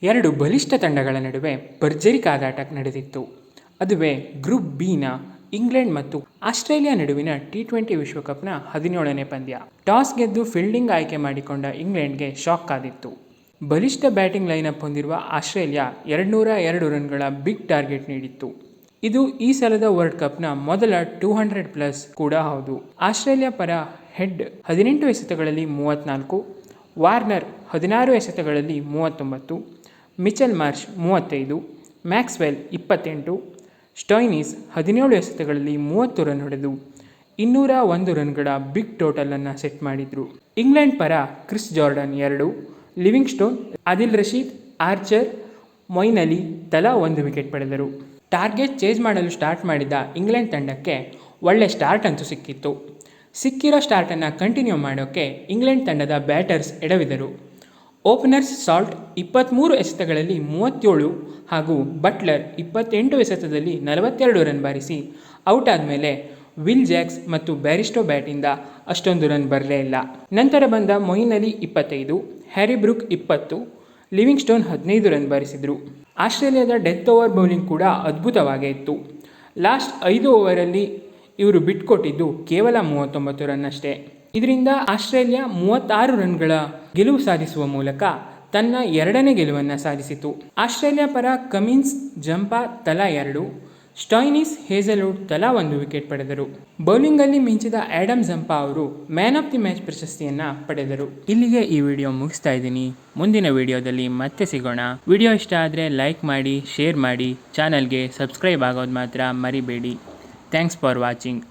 ಎರಡು ಬಲಿಷ್ಠ ತಂಡಗಳ ನಡುವೆ ಭರ್ಜರಿ ಕಾದಾಟ ನಡೆದಿತ್ತು. ಅದುವೇ ಗ್ರೂಪ್ ಬಿನ ಇಂಗ್ಲೆಂಡ್ ಮತ್ತು ಆಸ್ಟ್ರೇಲಿಯಾ ನಡುವಿನ T20 ವಿಶ್ವಕಪ್ನ 17ನೇ ಪಂದ್ಯ. ಟಾಸ್ ಗೆದ್ದು ಫೀಲ್ಡಿಂಗ್ ಆಯ್ಕೆ ಮಾಡಿಕೊಂಡ ಇಂಗ್ಲೆಂಡ್ಗೆ ಶಾಕ್ ಕಾದಿತ್ತು. ಬಲಿಷ್ಠ ಬ್ಯಾಟಿಂಗ್ ಲೈನಪ್ ಹೊಂದಿರುವ ಆಸ್ಟ್ರೇಲಿಯಾ 202 ರನ್ಗಳ ಬಿಗ್ ಟಾರ್ಗೆಟ್ ನೀಡಿತ್ತು. ಇದು ಈ ಸಲದ ವರ್ಲ್ಡ್ ಕಪ್ನ ಮೊದಲ 200+ ಕೂಡ ಹೌದು. ಆಸ್ಟ್ರೇಲಿಯಾ ಪರ ಹೆಡ್ 18 ಎಸೆತಗಳಲ್ಲಿ 34, ವಾರ್ನರ್ 16 ಎಸೆತಗಳಲ್ಲಿ 39, ಮಿಚೆಲ್ ಮಾರ್ಷ್ 35, ಮ್ಯಾಕ್ಸ್ವೆಲ್ 28, ಸ್ಟೋಯ್ನಿಸ್ 17 ಎಸೆತಗಳಲ್ಲಿ 30 ರನ್ ಹೊಡೆದು 201 ರನ್ಗಳ ಬಿಗ್ ಟೋಟಲ್ ಅನ್ನು ಸೆಟ್ ಮಾಡಿದ್ರು. ಇಂಗ್ಲೆಂಡ್ ಪರ Chris Jordan 2, Livingstone, Adil Rashid, Archer, Moeen Ali ತಲಾ 1 ವಿಕೆಟ್ ಪಡೆದರು. ಟಾರ್ಗೆಟ್ ಚೇಸ್ ಮಾಡಲು ಸ್ಟಾರ್ಟ್ ಮಾಡಿದ ಇಂಗ್ಲೆಂಡ್ ತಂಡಕ್ಕೆ ಒಳ್ಳೆ ಸ್ಟಾರ್ಟ್ ಅಂತೂ ಸಿಕ್ಕಿತ್ತು. ಸಿಕ್ಕಿರೋ ಸ್ಟಾರ್ಟನ್ನು ಕಂಟಿನ್ಯೂ ಮಾಡೋಕ್ಕೆ ಇಂಗ್ಲೆಂಡ್ ತಂಡದ ಬ್ಯಾಟರ್ಸ್ ಎಡವಿದರು. ಓಪನರ್ಸ್ ಸಾಲ್ಟ್ 23 ಎಸೆತಗಳಲ್ಲಿ 37 ಹಾಗೂ ಬಟ್ಲರ್ 28 ಎಸೆತದಲ್ಲಿ 42 ರನ್ ಬಾರಿಸಿ ಔಟ್ ಆದಮೇಲೆ ವಿಲ್ ಜಾಕ್ಸ್ ಮತ್ತು ಬ್ಯಾರಿಸ್ಟೋ ಬ್ಯಾಟಿಂದ ಅಷ್ಟೊಂದು ರನ್ ಬರಲೇ ಇಲ್ಲ. ನಂತರ ಬಂದ Moeen Ali 25, Harry Brook 20, Livingstone 15 run ಬಾರಿಸಿದರು. ಆಸ್ಟ್ರೇಲಿಯಾದ ಡೆತ್ ಓವರ್ ಬೌಲಿಂಗ್ ಕೂಡ ಅದ್ಭುತವಾಗೇ ಇತ್ತು. ಲಾಸ್ಟ್ 5 ಓವರಲ್ಲಿ ಇವರು ಬಿಟ್ಕೊಟ್ಟಿದ್ದು ಕೇವಲ 39 ರನ್ ಅಷ್ಟೇ. ಇದರಿಂದ ಆಸ್ಟ್ರೇಲಿಯಾ 36 ರನ್ಗಳ ಗೆಲುವು ಸಾಧಿಸುವ ಮೂಲಕ ತನ್ನ 2ನೇ ಗೆಲುವನ್ನು ಸಾಧಿಸಿತು. ಆಸ್ಟ್ರೇಲಿಯಾ ಪರ ಕಮಿನ್ಸ್, ಜಂಪಾ ತಲಾ 2, ಸ್ಟೋಯ್ನಿಸ್, ಹೇಜಲ್ವುಡ್ ತಲಾ 1 ವಿಕೆಟ್ ಪಡೆದರು. ಬೌಲಿಂಗಲ್ಲಿ ಮಿಂಚಿದ ಆ್ಯಡಮ್ ಜಂಪಾ ಅವರು ಮ್ಯಾನ್ ಆಫ್ ದಿ ಮ್ಯಾಚ್ ಪ್ರಶಸ್ತಿಯನ್ನು ಪಡೆದರು. ಇಲ್ಲಿಗೆ ಈ ವಿಡಿಯೋ ಮುಗಿಸ್ತಾ ಇದ್ದೀನಿ. ಮುಂದಿನ ವಿಡಿಯೋದಲ್ಲಿ ಮತ್ತೆ ಸಿಗೋಣ. ವಿಡಿಯೋ ಇಷ್ಟ ಆದರೆ ಲೈಕ್ ಮಾಡಿ, ಶೇರ್ ಮಾಡಿ, ಚಾನಲ್ಗೆ ಸಬ್ಸ್ಕ್ರೈಬ್ ಆಗೋದು ಮಾತ್ರ ಮರಿಬೇಡಿ. Thanks for watching.